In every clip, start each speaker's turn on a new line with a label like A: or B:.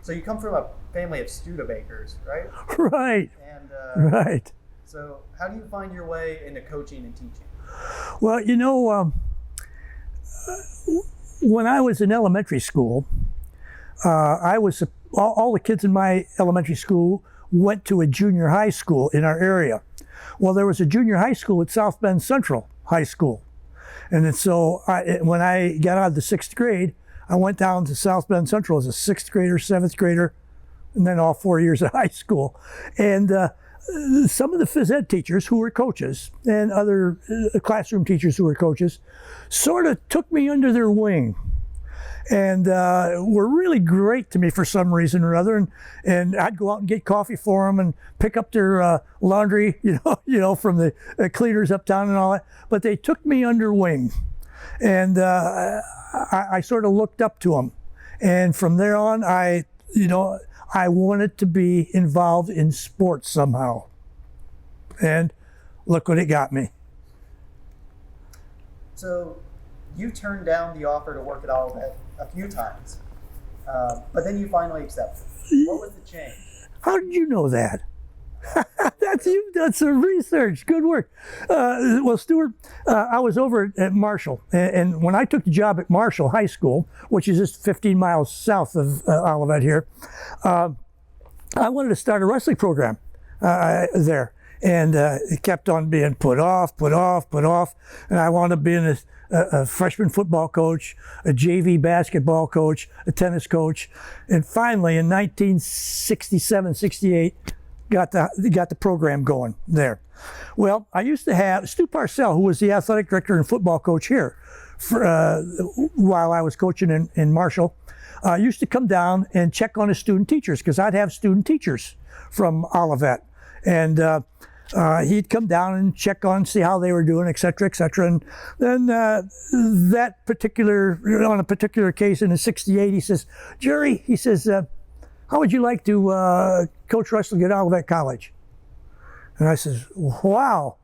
A: So you come from a family of Studebakers, right?
B: Right,
A: And
B: right.
A: so how do you find your way into coaching and teaching?
B: Well, when I was in elementary school, I was all the kids in my elementary school went to a junior high school in our area. Well, there was a junior high school at South Bend Central High School, and then so when I got out of the 6th grade, I went down to South Bend Central as a 6th grader, 7th grader, and then all 4 years of high school. And some of the phys ed teachers who were coaches and other classroom teachers who were coaches sort of took me under their wing and were really great to me for some reason or other. And I'd go out and get coffee for them and pick up their laundry, from the cleaners uptown and all that. But they took me under wing, and I sort of looked up to them. And from there on, I wanted to be involved in sports somehow. And look what it got me.
A: So you turned down the offer to work at Olivet a few times, but then you finally accepted. What was the change?
B: How did you know that? You've done some research. Good work. Well, Stuart, I was over at Marshall, and when I took the job at Marshall High School, which is just 15 miles south of Olivet here, I wanted to start a wrestling program there. And it kept on being put off. And I wound up being a freshman football coach, a JV basketball coach, a tennis coach. And finally, in 1967, 68, got the program going there. Well, I used to have Stu Parcell, who was the athletic director and football coach here while I was coaching in Marshall, used to come down and check on his student teachers, because I'd have student teachers from Olivet. And he'd come down and check on, see how they were doing, et cetera, et cetera. And then on a particular case in '68, he says, Jerry, he says, how would you like to coach wrestling at Olivet College? And I says, wow.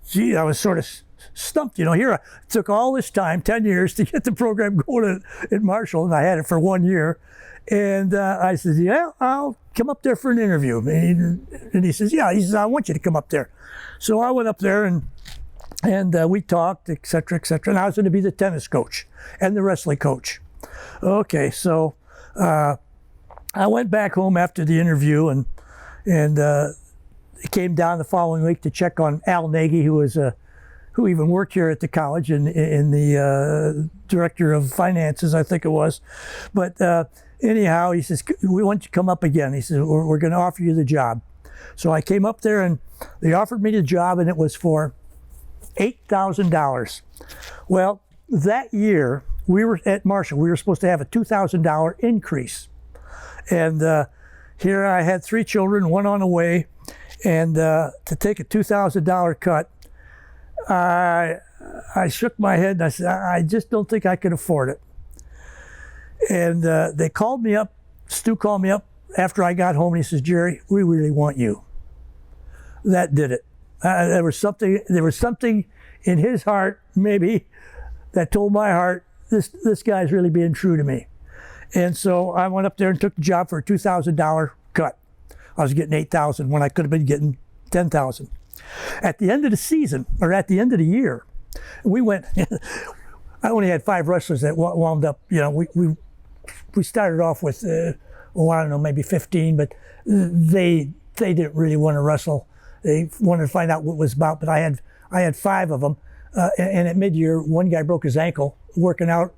B: Gee, I was sort of stumped, Here I took all this time, 10 years, to get the program going at Marshall, and I had it for 1 year. And I said, yeah, I'll come up there for an interview. And he says, yeah, he says, I want you to come up there. So I went up there and we talked, et cetera, and I was going to be the tennis coach and the wrestling coach. Okay, so I went back home after the interview and came down the following week to check on Al Nagy, who even worked here at the college in the director of finances, I think it was. But anyhow, he says, we want you to come up again. He says, we're going to offer you the job. So I came up there and they offered me the job, and it was for $8,000. Well, that year we were at Marshall. We were supposed to have a $2,000 increase. And here I had 3 children, 1 on the way. And to take a $2,000 cut, I shook my head and I said, I just don't think I could afford it. And they called me up, Stu called me up after I got home, and he says, Jerry, we really want you. That did it. There was something in his heart, maybe, that told my heart, this guy's really being true to me. And so I went up there and took the job for a $2,000 cut. I was getting $8,000 when I could have been getting $10,000. At the end of the season, or at the end of the year, we went, I only had 5 wrestlers that wound up, we started off with, I don't know, maybe 15, but they didn't really want to wrestle. They wanted to find out what it was about, but I had 5 of them. And at mid-year, one guy broke his ankle working out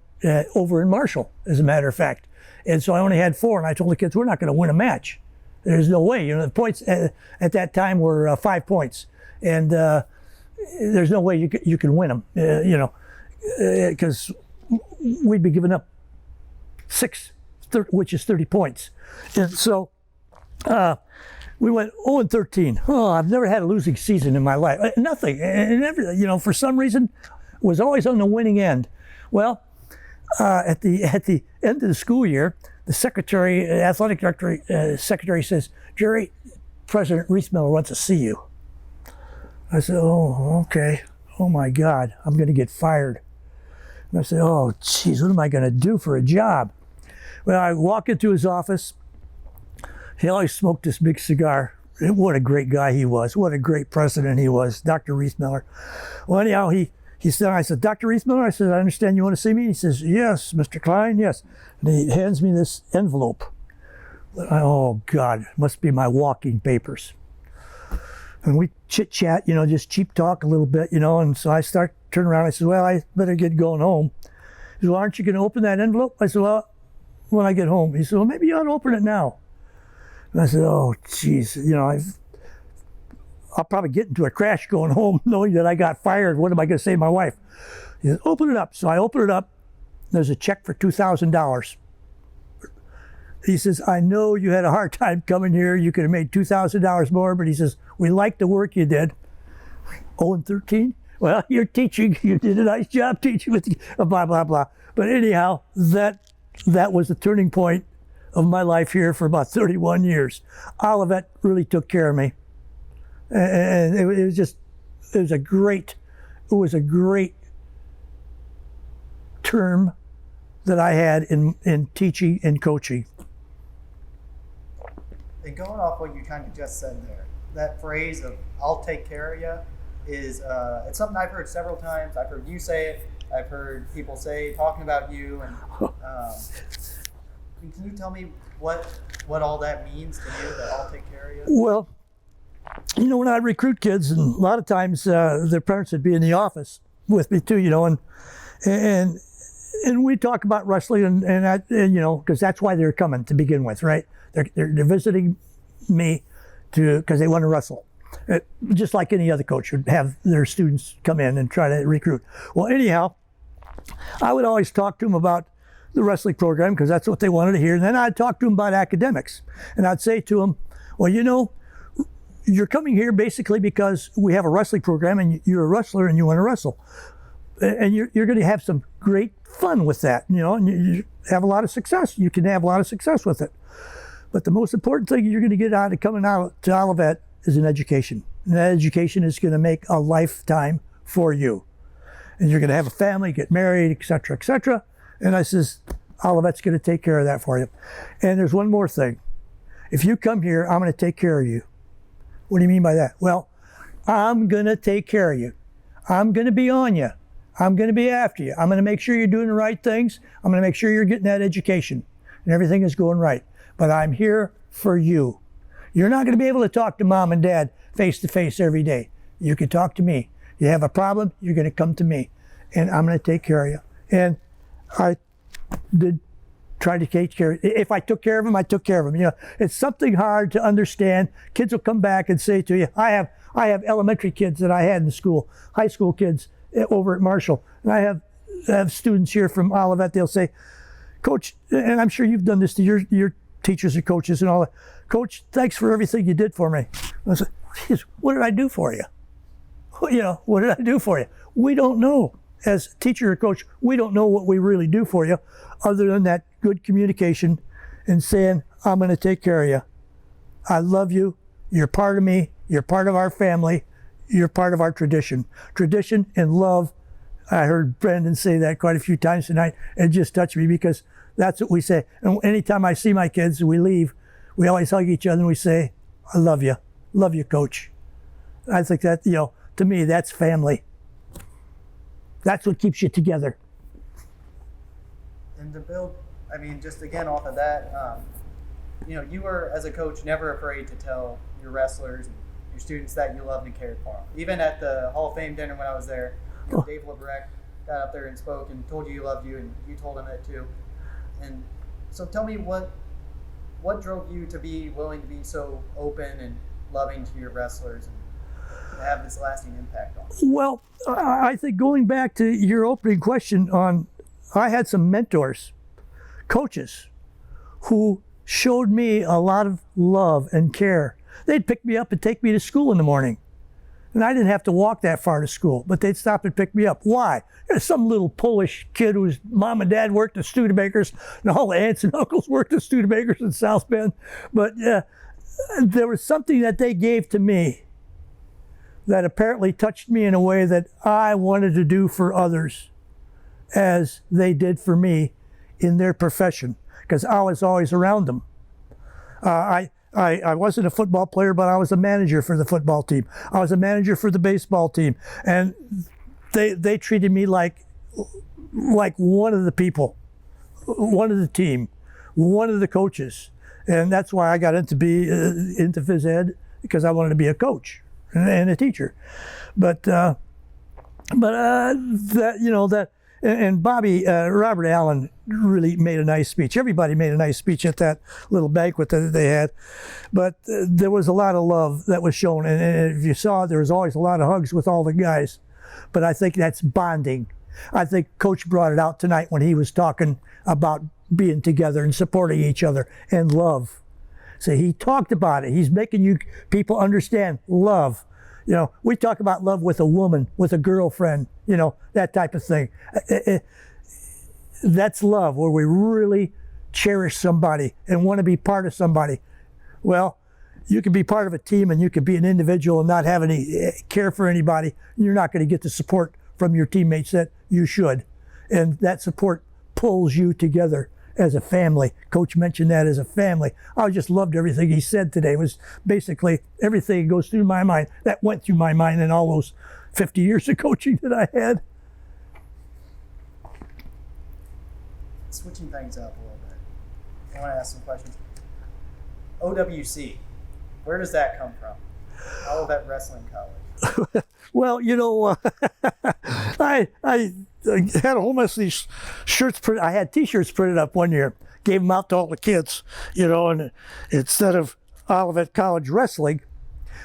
B: over in Marshall, as a matter of fact. And so I only had 4, and I told the kids, we're not going to win a match. There's no way. The points at that time were 5 points, and there's no way you can win them. Because we'd be giving up 6, which is 30 points. And so we went 0-13. Oh, I've never had a losing season in my life. Nothing, and everything. For some reason, was always on the winning end. Well, at the end of the school year, the secretary, athletic director, secretary says, Jerry, President Reesmiller wants to see you. I said, oh, okay. Oh my God, I'm going to get fired. And I said, oh, geez, what am I going to do for a job? Well, I walk into his office. He always smoked this big cigar. What a great guy he was. What a great president he was, Dr. Riesmiller. Well, anyhow, he said, I said, Dr. Riesmiller, I said, I understand you want to see me? He says, yes, Mr. Klein, yes. And he hands me this envelope. Oh, God, it must be my walking papers. And we chit-chat, just cheap talk a little bit, and so I start turning around. I said, well, I better get going home. He said, well, aren't you going to open that envelope? I said, well, when I get home. He said, well, maybe you ought to open it now. And I said, oh, geez, I'll probably get into a crash going home knowing that I got fired. What am I going to say to my wife? He said, open it up. So I open it up. There's a check for $2,000. He says, I know you had a hard time coming here. You could have made $2,000 more, but he says, we like the work you did. 0 and 13? Well, you're teaching. You did a nice job teaching with blah, blah, blah. But anyhow, that was the turning point of my life here for about 31 years. Olivet really took care of me. And it was a great term that I had in teaching and coaching.
A: And going off what you kind of just said there, that phrase of "I'll take care of you" is it's something I've heard several times. I've heard you say it. I've heard people talking about you. And can you tell me what all that means to you? That I'll take care of you.
B: Well, when I recruit kids, and a lot of times their parents would be in the office with me too, and we talk about wrestling, and because that's why they're coming to begin with, right? They're visiting me because they want to wrestle, just like any other coach would have their students come in and try to recruit. Well, anyhow, I would always talk to them about the wrestling program because that's what they wanted to hear, and then I'd talk to them about academics, and I'd say to them, well, you're coming here basically because we have a wrestling program and you're a wrestler and you want to wrestle. And you're going to have some great fun with that, and you have a lot of success. You can have a lot of success with it. But the most important thing you're going to get out of coming out to Olivet is an education. And that education is going to make a lifetime for you. And you're going to have a family, get married, et cetera, et cetera. And I says, Olivet's going to take care of that for you. And there's one more thing. If you come here, I'm going to take care of you. What do you mean by that? Well, I'm going to take care of you. I'm going to be on you. I'm going to be after you. I'm going to make sure you're doing the right things. I'm going to make sure you're getting that education and everything is going right. But I'm here for you. You're not going to be able to talk to mom and dad face to face every day. You can talk to me. You have a problem, you're going to come to me, and I'm going to take care of you. And I did try to take care of, if I took care of them, I took care of them. It's something hard to understand. Kids will come back and say to you, I have elementary kids that I had in school, high school kids over at Marshall, and I have students here from Olivet. They'll say, Coach, and I'm sure you've done this to your teachers and coaches and all that. Coach, thanks for everything you did for me. I said, what did I do for you? What did I do for you? We don't know. As a teacher or coach, we don't know what we really do for you other than that good communication and saying, I'm going to take care of you. I love you. You're part of me. You're part of our family. You're part of our tradition. Tradition and love. I heard Brandon say that quite a few times tonight. It just touched me because that's what we say. And anytime I see my kids, we leave, we always hug each other and we say, I love you. Love you, Coach. I think that, to me, that's family. That's what keeps you together.
A: And to build, just again off of that, you were, as a coach, never afraid to tell your wrestlers and your students that you loved and cared for them. Even at the Hall of Fame dinner when I was there, Dave LeBrecq got up there and spoke and told you he loved you, and you told him that too. And so tell me what drove you to be willing to be so open and loving to your wrestlers and have this lasting impact on them?
B: Well, I think going back to your opening question I had some mentors, coaches, who showed me a lot of love and care. They'd pick me up and take me to school in the morning. And I didn't have to walk that far to school, but they'd stop and pick me up. Why? There's some little Polish kid whose mom and dad worked at Studebakers, and all the aunts and uncles worked at Studebakers in South Bend. But there was something that they gave to me that apparently touched me in a way that I wanted to do for others as they did for me in their profession because I was always around them. I wasn't a football player, but I was a manager for the football team. I was a manager for the baseball team, and they treated me like one of the people, one of the team, one of the coaches, and that's why I got into phys ed, because I wanted to be a coach and a teacher. But that and Bobby Robert Allen really made a nice speech. Everybody made a nice speech at that little banquet that they had, but there was a lot of love that was shown, and if you saw, there was always a lot of hugs with all the guys. But I think that's bonding. I think Coach brought it out tonight when he was talking about being together and supporting each other and love. So he talked about it. He's making you people understand love. You know, we talk about love with a woman, with a girlfriend, you know, that type of thing. That's love, where we really cherish somebody and want to be part of somebody. Well, you can be part of a team and you can be an individual and not have any care for anybody. You're not going to get the support from your teammates that you should. And that support pulls you together as a family. Coach mentioned that, as a family. I just loved everything he said today. It was basically everything that goes through my mind, that went through my mind in all those 50 years of coaching that I had.
A: Switching things up a little bit, I want to ask some questions. OWC, where does that come from? Olivet Wrestling College.
B: Well, you know, I had a whole mess of these shirts printed. I had T-shirts printed up one year, gave them out to all the kids, you know, and instead of Olivet College Wrestling,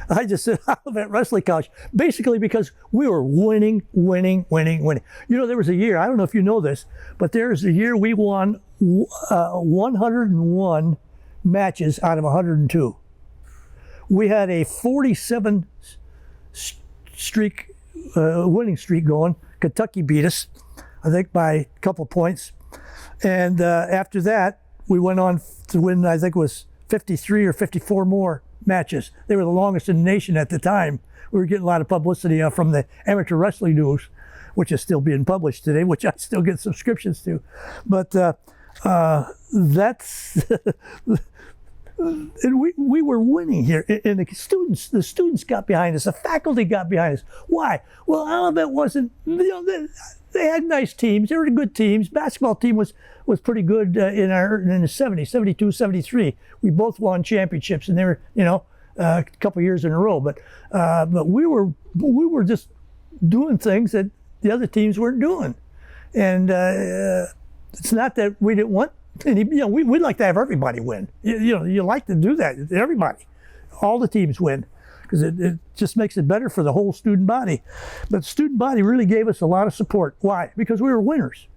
B: I just said Olivet Wrestling College, basically because we were winning. You know, there was a year, I don't know if you know this, but there was a year we won 101 matches out of 102. We had a 47 winning streak going. Kentucky beat us, I think, by a couple points. And after that, we went on to win, I think it was 53 or 54 more matches. They were the longest in the nation at the time. We were getting a lot of publicity from the Amateur Wrestling News, which is still being published today, which I still get subscriptions to. But that's... And we were winning here, and the students got behind us, the faculty got behind us. Why? Well, Olivet wasn't, you know, they had nice teams, they were good teams. Basketball team was pretty good in the 70s, 72, 73. We both won championships, and they were, you know, a couple years in a row. But we were just doing things that the other teams weren't doing, and it's not that we didn't want. And you know, we'd like to have everybody win. You know, you like to do that. Everybody, all the teams win, because it just makes it better for the whole student body. But the student body really gave us a lot of support. Why? Because we were winners.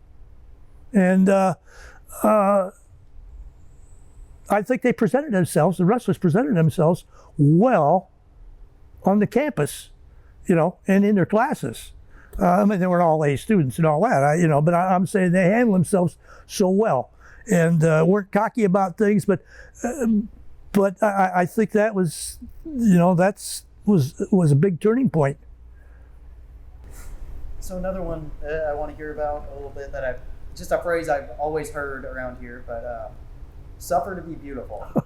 B: And I think they presented themselves, the wrestlers presented themselves well on the campus, you know, and in their classes. I mean, they weren't all A students and all that, you know, but I'm saying they handled themselves so well. And weren't cocky about things, but I think that was, you know, was a big turning point.
A: So another one I want to hear about a little bit, that just a phrase I've always heard around here, but suffer to be beautiful. Can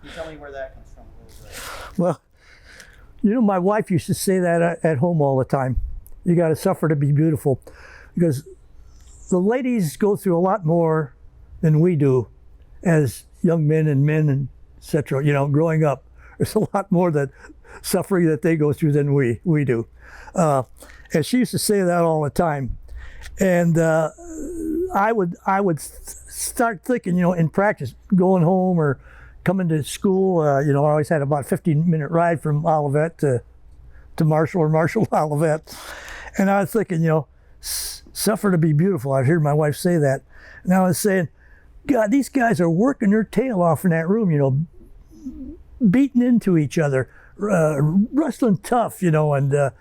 A: you tell me where that comes from a little bit?
B: Well, you know, my wife used to say that at home all the time. You got to suffer to be beautiful, because the ladies go through a lot more than we do as young men and et cetera, you know, growing up. There's a lot more that suffering that they go through than we do. And she used to say that all the time. And I would start thinking, you know, in practice, going home or coming to school, you know, I always had about a 15-minute ride from Olivet to Marshall, or Marshall to Olivet. And I was thinking, you know, suffer to be beautiful. I heard my wife say that. And I was saying, God, these guys are working their tail off in that room, you know, beating into each other, wrestling tough, you know, and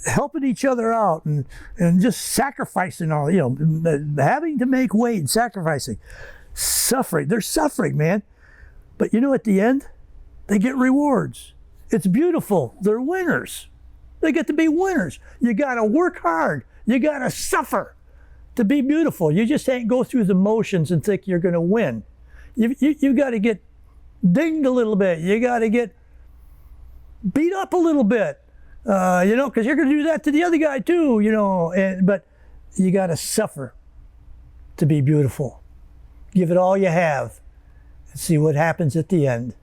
B: helping each other out, and just sacrificing all, you know, having to make weight and sacrificing. Suffering. They're suffering, man. But you know, at the end, they get rewards. It's beautiful. They're winners. They get to be winners. You got to work hard. You got to suffer to be beautiful. You just can't go through the motions and think you're going to win. You got to get dinged a little bit. You got to get beat up a little bit, because you're going to do that to the other guy too, but you got to suffer to be beautiful. Give it all you have and see what happens at the end.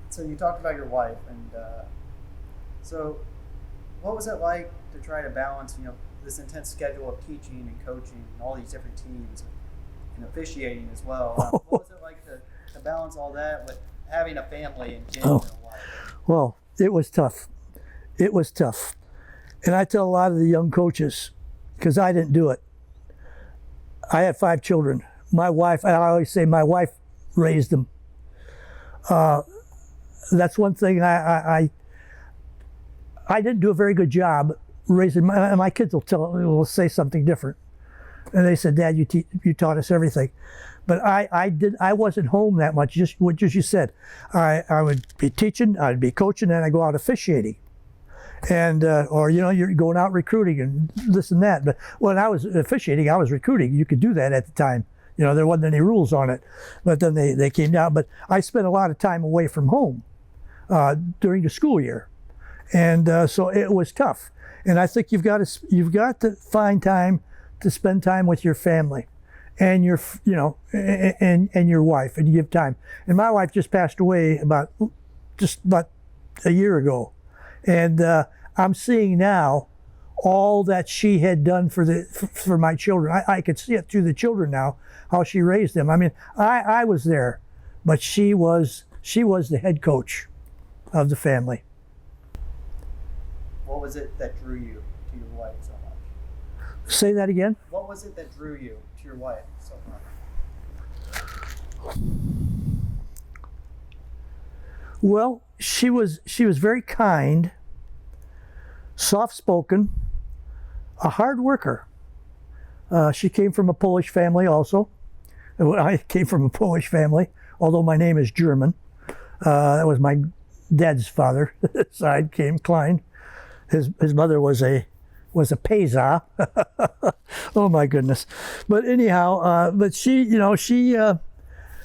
A: So you talked about your wife, and so what was it like to try to balance, this intense schedule of teaching and coaching and all these different teams and officiating as well? What was it like to balance all that with having a family and kids and a wife?
B: Well, it was tough. It was tough. And I tell a lot of the young coaches, because I didn't do it. I had 5 children. My wife, I always say my wife raised them. That's one thing I didn't do a very good job raising my kids. Will say something different, and they said, "Dad, you taught us everything," but I wasn't home that much. Just what you said, I would be teaching, I'd be coaching, and I go out officiating, and or you're going out recruiting and this and that. But when I was officiating, I was recruiting. You could do that at the time. There wasn't any rules on it, but then they came down. But I spent a lot of time away from home during the school year. And so it was tough, and I think you've got to find time to spend time with your family, and your and your wife, and you give time. And my wife just passed away about a year ago, and I'm seeing now all that she had done for my children. I could see it through the children now, how she raised them. I mean, I was there, but she was the head coach of the family.
A: What was it that drew you to your wife so much?
B: Say that again?
A: What was it that drew you to your wife so much?
B: Well, she was very kind, soft-spoken, a hard worker. She came from a Polish family also. I came from a Polish family, although my name is German. That was my dad's father side, came Klein. His mother was a Pesa. Oh my goodness! But anyhow, but she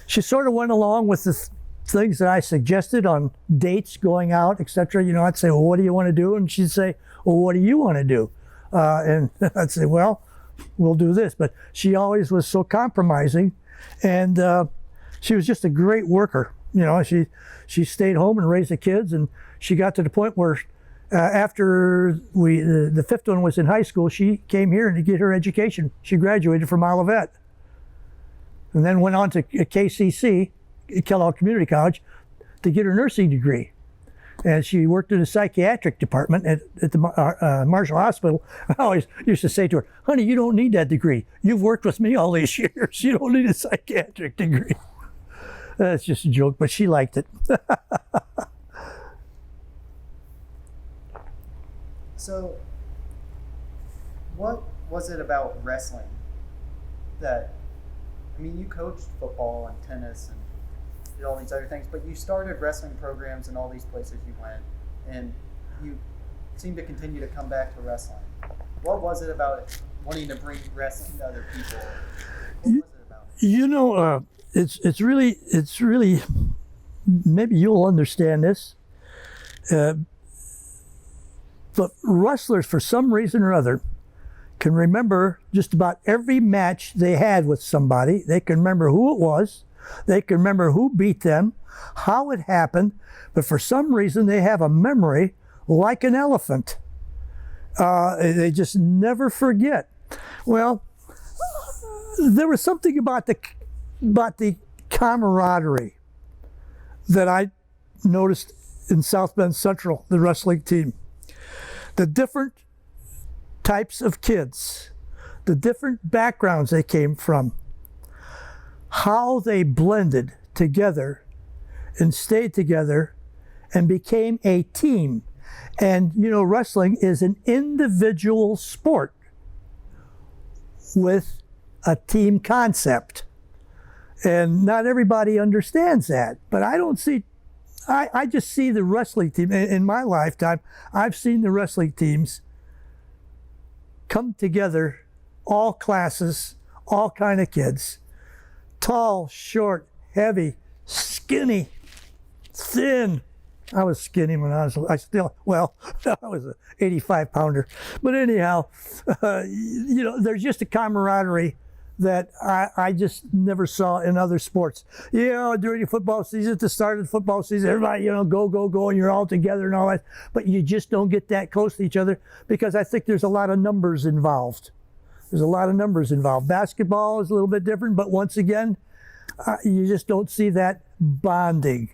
B: sort of went along with the things that I suggested on dates, going out, etc. I'd say, well, what do you want to do? And she'd say, well, what do you want to do? And I'd say, well, we'll do this. But she always was so compromising, and she was just a great worker. She stayed home and raised the kids, and she got to the point where after the 5th one was in high school, she came here to get her education. She graduated from Olivet, and then went on to KCC, Kellogg Community College, to get her nursing degree. And she worked in the psychiatric department at the Marshall Hospital. I always used to say to her, honey, you don't need that degree. You've worked with me all these years. You don't need a psychiatric degree. That's just a joke, but she liked it.
A: So, what was it about wrestling that, you coached football and tennis and did all these other things, but you started wrestling programs in all these places you went, and you seem to continue to come back to wrestling. What was it about wanting to bring wrestling to other people? What was it about?
B: It's really, maybe you'll understand this, but wrestlers, for some reason or other, can remember just about every match they had with somebody. They can remember who it was. They can remember who beat them, how it happened, but for some reason they have a memory like an elephant. They just never forget. Well, there was something about the camaraderie that I noticed in South Bend Central, the wrestling team. The different types of kids, the different backgrounds they came from, how they blended together and stayed together and became a team. And wrestling is an individual sport with a team concept. And not everybody understands that, but I just see the wrestling team in my lifetime. I've seen the wrestling teams come together, all classes, all kind of kids, tall, short, heavy, skinny, thin. I was skinny when I was an 85 pounder. But anyhow, there's just a camaraderie that I just never saw in other sports. During the football season, at the start of the football season, everybody, go, and you're all together and all that. But you just don't get that close to each other because I think there's a lot of numbers involved. Basketball is a little bit different, but once again, you just don't see that bonding.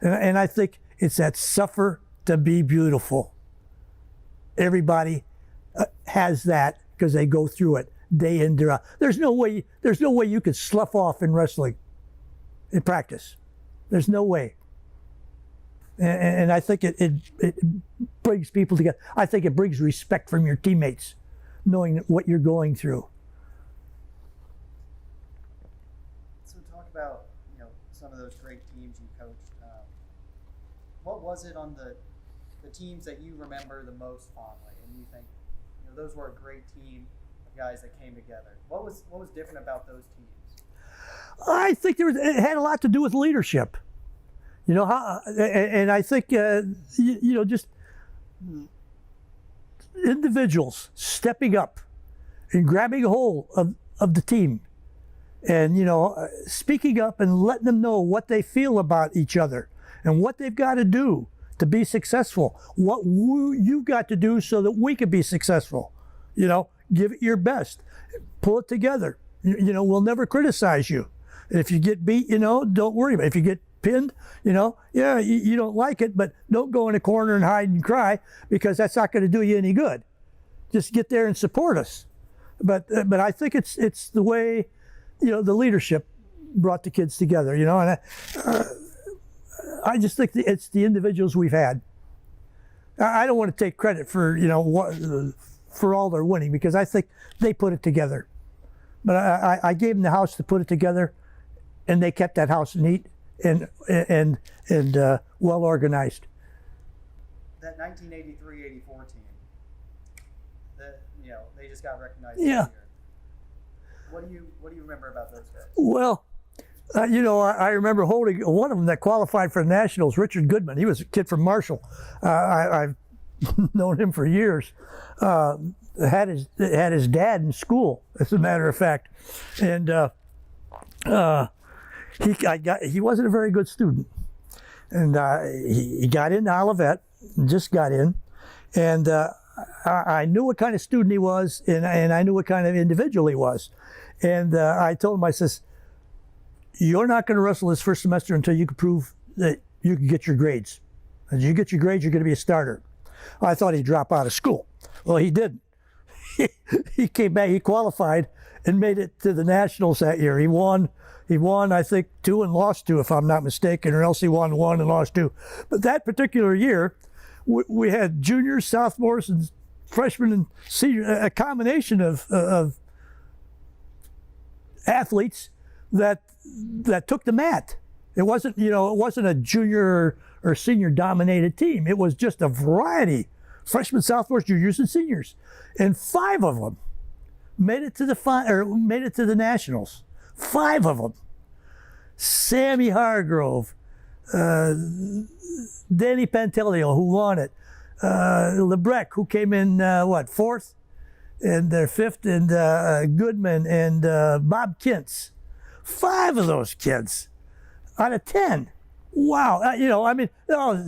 B: And I think it's that suffer to be beautiful. Everybody has that because they go through it day in, day out. There's no way you could slough off in wrestling in practice. There's no way. And I think it brings people together. I think it brings respect from your teammates, knowing what you're going through.
A: So talk about some of those great teams you coached. What was it on the teams that you remember the most fondly, and you think those were a great team of guys that came together? What was different about those teams?
B: I think it had a lot to do with leadership. And I think just individuals stepping up and grabbing a hold of the team, and speaking up and letting them know what they feel about each other and what they've got to do to be successful, what you've got to do so that we can be successful. Give it your best, pull it together. We'll never criticize you. If you get beat, don't worry about it. If you get pinned, you don't like it, but don't go in a corner and hide and cry, because that's not going to do you any good. Just get there and support us. But I think it's the way, the leadership brought the kids together, and I just think it's the individuals we've had. I don't want to take credit for, for all their winning, because I think they put it together. But I gave them the house to put it together, and they kept that house neat and well organized.
A: That 1983-84 team, they just got recognized.
B: Yeah.
A: This year. What do you remember about those guys?
B: Well, I remember holding one of them that qualified for the Nationals, Richard Goodman. He was a kid from Marshall. I've known him for years. Had his dad in school, as a matter of fact, and he wasn't a very good student, and he got into Olivet, just got in, and I knew what kind of student he was, and I knew what kind of individual he was, and I told him, I says, you're not going to wrestle this first semester until you can prove that you can get your grades. As you get your grades, you're going to be a starter. I thought he'd drop out of school. Well, he didn't. He came back, he qualified and made it to the Nationals that year. He won, I think, 2 and lost 2, if I'm not mistaken, or else he won 1 and lost 2. But that particular year, we had juniors, sophomores, and freshmen and seniors, a combination of athletes that took the mat. It wasn't a junior or senior dominated team. It was just a variety, freshmen, sophomores, juniors, and seniors, and 5 of them made it to the Nationals. 5 of them. Sammy Hargrove, Danny Pantelio, who won it, Lebrecq, who came in 4th, and 5th, and Goodman, and Bob Kintz. 5 of those kids out of 10. Wow.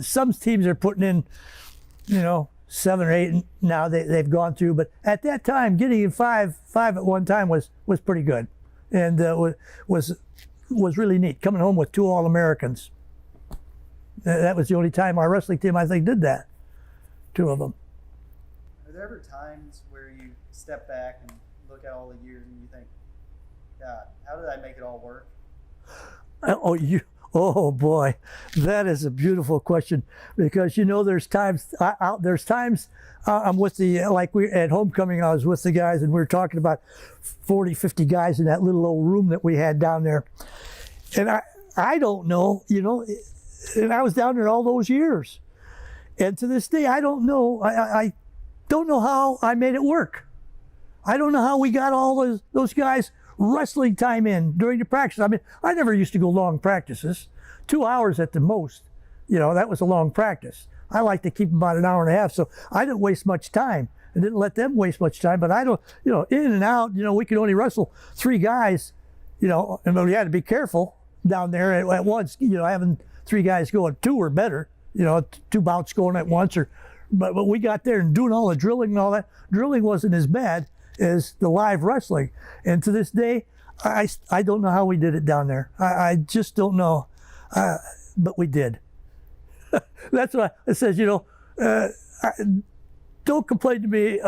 B: Some teams are putting in, 7 or 8 now they've gone through, but at that time, getting in 5 at one time was pretty good, and was really neat. Coming home with 2 All-Americans. That was the only time our wrestling team, I think, did that. 2 of them.
A: Are there ever times where you step back and look at all the years and you think, God, how did I make it all work?
B: Oh boy, that is a beautiful question, because there's times I'm with we at homecoming, I was with the guys and we were talking about 40, 50 guys in that little old room that we had down there, and I don't know, and I was down there all those years, and to this day I don't know, I don't know how I made it work. I don't know how we got all those guys wrestling time in during the practice. I mean, I never used to go long practices, 2 hours at the most. That was a long practice. I like to keep them about an hour and a half, so I didn't waste much time. I didn't let them waste much time, but I don't, in and out, we could only wrestle 3 guys, and we had to be careful down there at once, having 3 guys going, 2 or better, 2 bouts going at once, but we got there and doing all the drilling and all that. Drilling wasn't as bad as the live wrestling. And to this day, I don't know how we did it down there. I just don't know, but we did. That's why it says, don't complain to me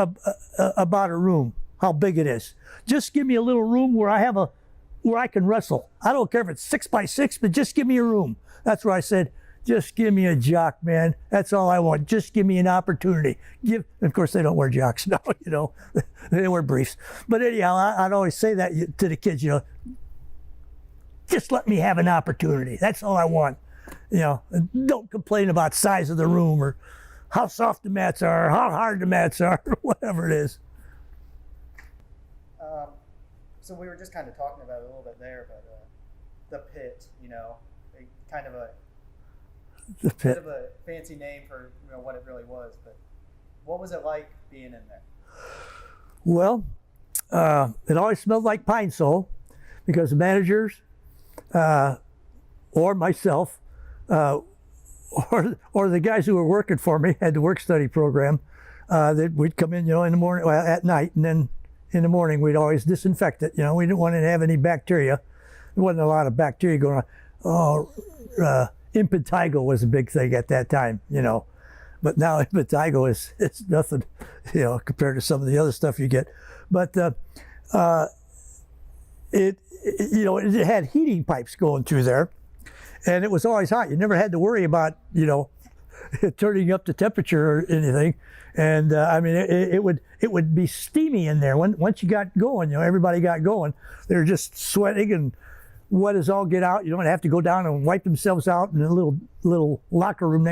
B: about a room, how big it is. Just give me a little room where I can wrestle. I don't care if it's 6 by 6, but just give me a room. That's where I said, just give me a jock, man. That's all I want. Just give me an opportunity. Of course, they don't wear jocks now, they wear briefs. But anyhow, I'd always say that to the kids, just let me have an opportunity. That's all I want. And don't complain about size of the room or how soft the mats are, or how hard the mats are, or whatever it is.
A: So we were just kind of talking about it a little bit there, but the pit, kind of a bit of a fancy name for what it really was. But what was it like being in there?
B: Well, it always smelled like pine sol because the managers or myself or the guys who were working for me had the work study program. That we'd come in, in the morning, at night, and then in the morning we'd always disinfect it. We didn't want to have any bacteria. There wasn't a lot of bacteria going on. Impetigo was a big thing at that time, but now impetigo it's nothing, compared to some of the other stuff you get. But it had heating pipes going through there, and it was always hot. You never had to worry about turning up the temperature or anything. And it would be steamy in there. Once you got going, everybody got going. They were just sweating and wet as all get out. You don't have to go down and wipe themselves out in a little locker room,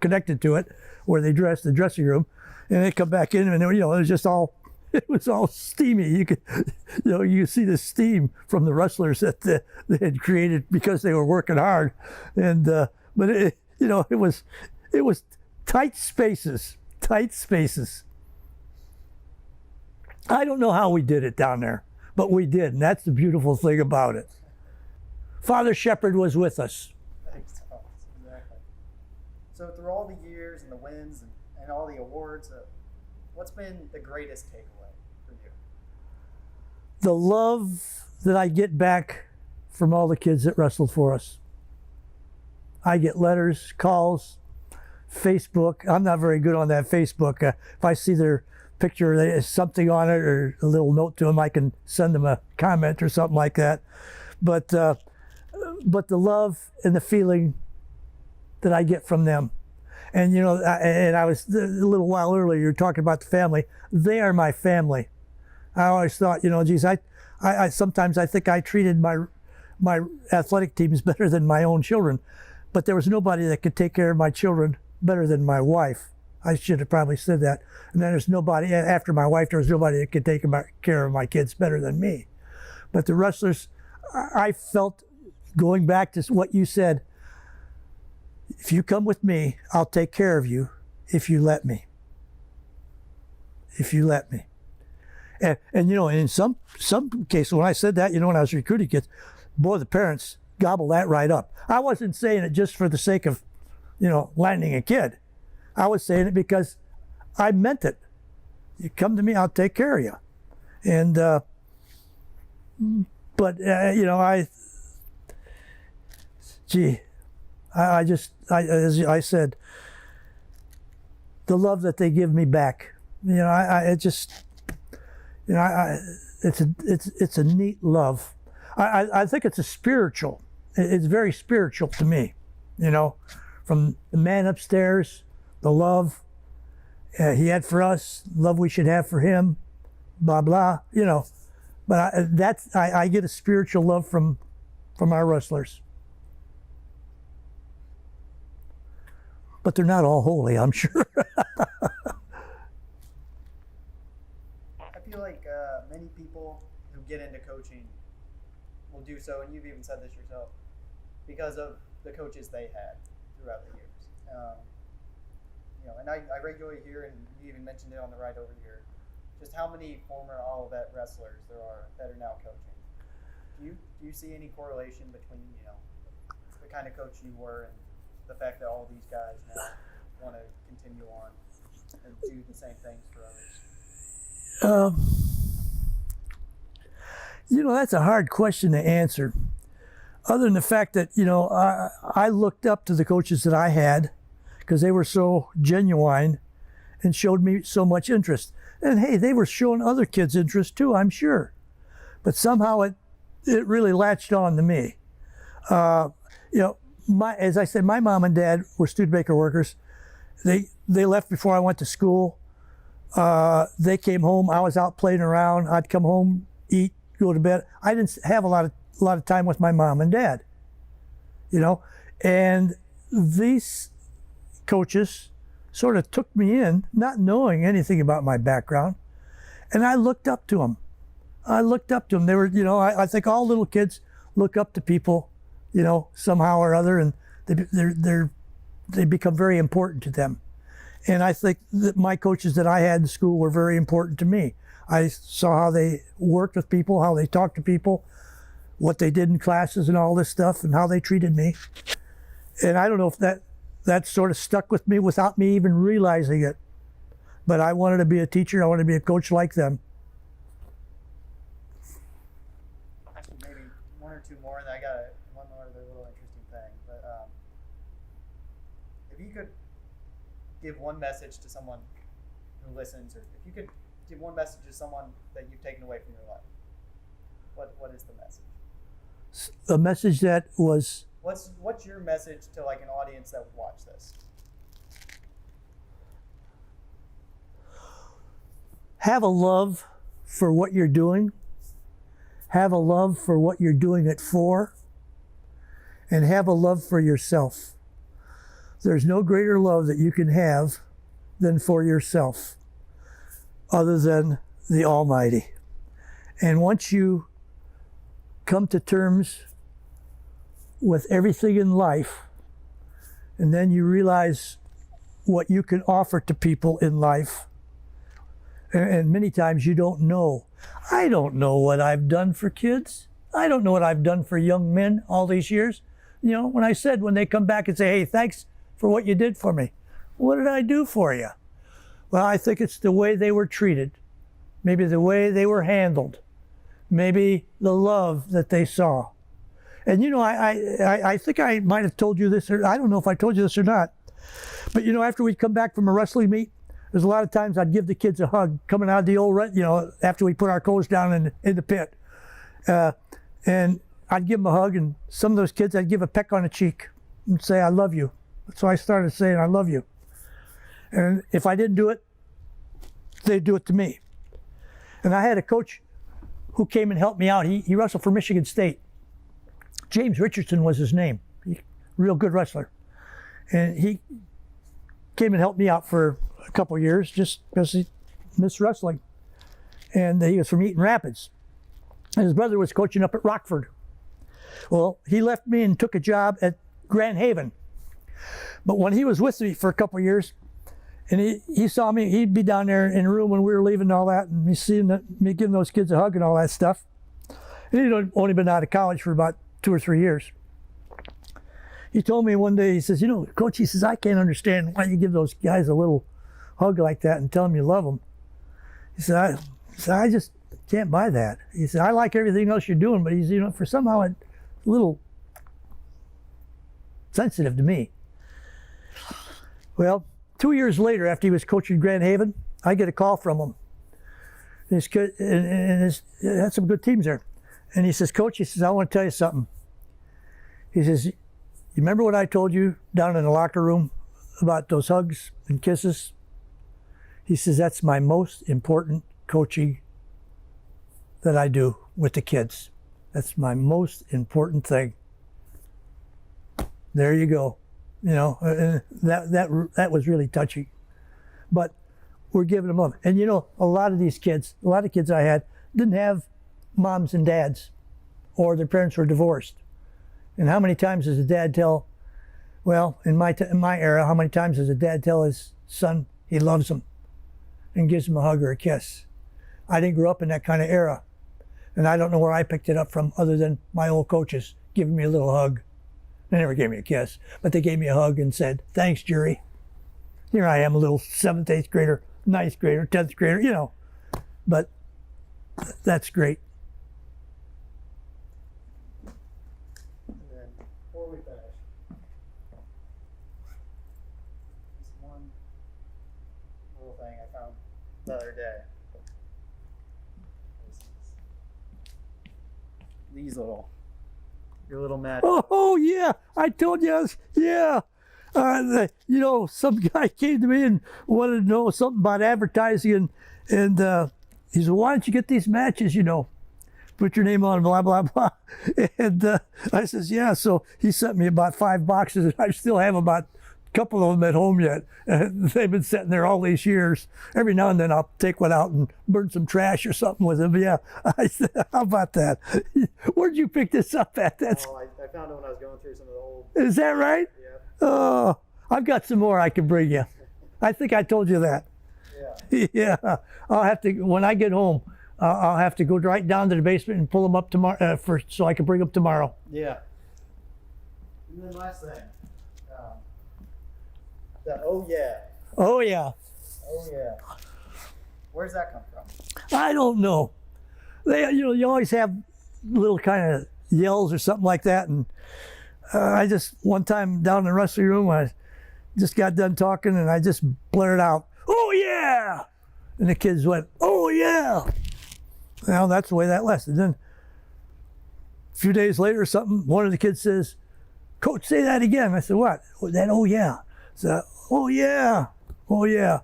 B: connected to it, where they dress, the dressing room, and they come back in, and it was just all. It was all steamy. You could see the steam from the wrestlers that they had created because they were working hard, and but it was tight spaces. I don't know how we did it down there, but we did, and that's the beautiful thing about it. Father Shepherd was with us.
A: Exactly. So through all the years and the wins and all the awards, what's been the greatest takeaway for you?
B: The love that I get back from all the kids that wrestled for us. I get letters, calls, Facebook. I'm not very good on that Facebook. If I see their picture, there's something on it or a little note to them, I can send them a comment or something like that. But the love and the feeling that I get from them. And I was a little while earlier, you were talking about the family. They are my family. I always thought, geez, I sometimes I think I treated my athletic teams better than my own children, but there was nobody that could take care of my children better than my wife. I should have probably said that. And then there's nobody after my wife. There was nobody that could take care of my kids better than me. But the wrestlers, I felt, going back to what you said, if you come with me, I'll take care of you if you let me. If you let me. And in some cases, when I said that, when I was recruiting kids, boy, the parents gobble that right up. I wasn't saying it just for the sake of, landing a kid. I was saying it because I meant it. You come to me, I'll take care of you. And, as I said, the love that they give me back, it's a neat love. I think it's a spiritual. It's very spiritual to me, from the man upstairs, the love he had for us, love we should have for him, blah blah, But I get a spiritual love from our wrestlers. But they're not all holy, I'm sure.
A: I feel like people who get into coaching will do so, and you've even said this yourself, because of the coaches they had throughout the years. And I regularly hear, and you even mentioned it on the ride over here, just how many former Olivet wrestlers there are that are now coaching. Do you see any correlation between the kind of coach you were and the fact that all these guys now want to continue on and do the same things for others?
B: That's a hard question to answer. Other than the fact that, I looked up to the coaches that I had because they were so genuine and showed me so much interest. And hey, they were showing other kids interest too, I'm sure. But somehow it really latched on to me. As I said, my mom and dad were Studebaker workers. They left before I went to school. They came home. I was out playing around. I'd come home, eat, go to bed. I didn't have a lot of time with my mom and dad. And these coaches sort of took me in, not knowing anything about my background, and I looked up to them. They were, I think all little kids look up to people, somehow or other, and they become very important to them. And I think that my coaches that I had in school were very important to me. I saw how they worked with people, how they talked to people, what they did in classes and all this stuff, and how they treated me. And I don't know if that sort of stuck with me without me even realizing it. But I wanted to be a teacher. I wanted to be a coach like them.
A: Actually, maybe one or two more, and I got one more other little interesting thing. But if you could give one message to someone who listens, or if you could give one message to someone that you've taken away from your life, what is the message?
B: A message that was...
A: What's your message to like an audience that would watch this?
B: Have a love for what you're doing. Have a love for what you're doing it for. And have a love for yourself. There's no greater love that you can have than for yourself, other than the Almighty. And once you come to terms with everything in life, and then you realize what you can offer to people in life, and many times you don't know. I don't know what I've done for kids. I don't know what I've done for young men all these years. When they come back and say, hey, thanks for what you did for me. What did I do for you? Well, I think it's the way they were treated, maybe the way they were handled, maybe the love that they saw. And I think I might have told you this, or I don't know if I told you this or not, but after we'd come back from a wrestling meet, there's a lot of times I'd give the kids a hug coming out of the old, after we put our clothes down in the pit. And I'd give them a hug, and some of those kids I'd give a peck on the cheek and say, I love you. So I started saying, I love you. And if I didn't do it, they'd do it to me. And I had a coach who came and helped me out. He wrestled for Michigan State. James Richardson was his name. Real good wrestler. And he came and helped me out for a couple of years just because he missed wrestling. And he was from Eaton Rapids. And his brother was coaching up at Rockford. Well, he left me and took a job at Grand Haven. But when he was with me for a couple of years, and he saw me, he'd be down there in the room when we were leaving and all that, and me seeing me giving those kids a hug and all that stuff. And he'd only been out of college for about 2 or 3 years. He told me one day, he says, Coach, he says, I can't understand why you give those guys a little hug like that and tell them you love them. He said, I just can't buy that. He said, I like everything else you're doing, but he's, for somehow it's a little sensitive to me. Well, 2 years later, after he was coaching Grand Haven, I get a call from him. And he had some good teams there. And he says, Coach, he says, I want to tell you something. He says, you remember what I told you down in the locker room about those hugs and kisses? He says, that's my most important coaching that I do with the kids. That's my most important thing. There you go. And that was really touching. But we're giving them love. And a lot of kids I had didn't have moms and dads, or their parents were divorced. And how many times does a dad tell, well, in my era, how many times does a dad tell his son he loves him and gives him a hug or a kiss? I didn't grow up in that kind of era. And I don't know where I picked it up from other than my old coaches giving me a little hug. They never gave me a kiss, but they gave me a hug and said, thanks, Jare. Here I am, a little 7th, 8th grader, 9th grader, 10th grader, you know. But that's great.
A: And then before we finish, just one little thing I found the other day. These your little match.
B: Oh yeah, I told you, yeah. You know, some guy came to me and wanted to know something about advertising, and he said, why don't you get these matches, you know, put your name on, blah, blah, blah. And I says, yeah. So he sent me about 5 boxes, and I still have about a couple of them at home yet. They've been sitting there all these years. Every now and then I'll take one out and burn some trash or something with them. Yeah, I said, how about that? Where'd you pick this up at?
A: I found it when I was going through some of the old.
B: Is that right?
A: Yeah.
B: Oh, I've got some more I can bring you. I think I told you that.
A: Yeah.
B: Yeah, I'll have to, when I get home, I'll have to go right down to the basement and pull them up tomorrow, so I can bring them tomorrow.
A: Yeah. And then last thing, the oh yeah.
B: Oh yeah.
A: Oh yeah. Where's that come from?
B: I don't know. They, you know, you always have little kind of yells or something like that, and I just, one time down in the wrestling room, I just got done talking and I just blurted out, oh yeah! And the kids went, oh yeah! Well, that's the way that lasted. Then a few days later or something, one of the kids says, Coach, say that again. I said, what? That oh yeah. So, oh yeah, oh yeah.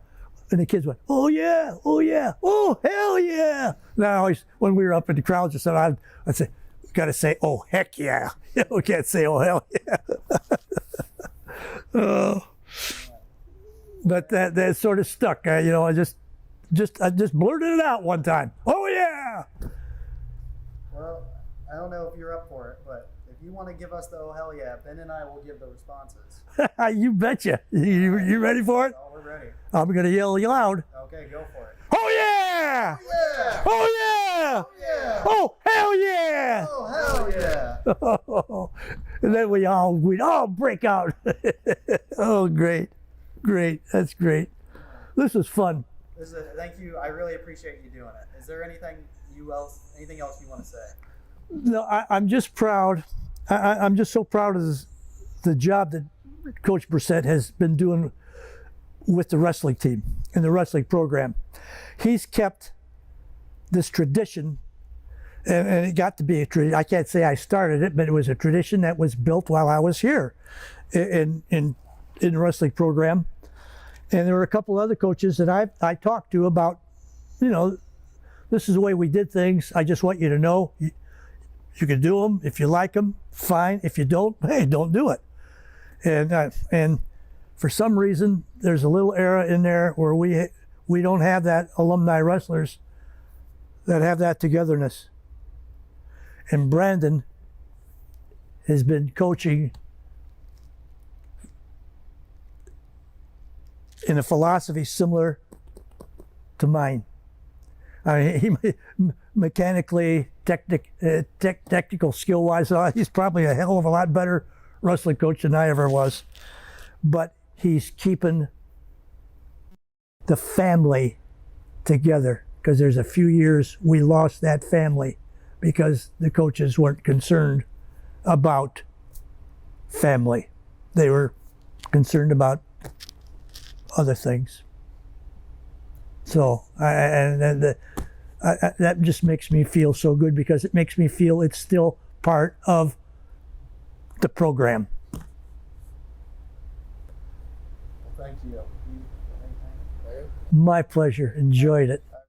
B: And the kids went, oh yeah, oh yeah, oh hell yeah. Now, when we were up in the crowds or something, I'd say, we gotta say, oh heck yeah. We can't say, oh hell yeah. But that sort of stuck. You know, I just blurted it out one time. Oh yeah.
A: Well, I don't know if you're up for it, but if you want to give us the oh hell yeah, Ben and I will give the responses.
B: You betcha. You ready for it?
A: Oh, we're ready.
B: I'm gonna yell loud.
A: Okay, go for it.
B: Oh yeah!
A: Oh yeah!
B: Oh yeah! Oh hell yeah!
A: Oh hell yeah!
B: And then we'd all break out. Oh great. That's great. This was fun.
A: Thank you. I really appreciate you doing it. Is there anything else you want to say?
B: No, I'm just proud. I'm just so proud of the job that Coach Brissett has been doing with the wrestling team and the wrestling program. He's kept this tradition, and it got to be a tradition. I can't say I started it, but it was a tradition that was built while I was here in the wrestling program. And there were a couple other coaches that I talked to about, you know, this is the way we did things. I just want you to know you can do them. If you like them, fine. If you don't, hey, don't do it. And for some reason, there's a little era in there where we don't have that alumni wrestlers that have that togetherness. And Brandon has been coaching in a philosophy similar to mine. I mean, he mechanically, technical skill-wise, he's probably a hell of a lot better wrestling coach than I ever was. But he's keeping the family together, because there's a few years we lost that family because the coaches weren't concerned about family. They were concerned about other things. So that just makes me feel so good, because it makes me feel it's still part of the program.
A: Well, thank you.
B: My pleasure. Enjoyed it.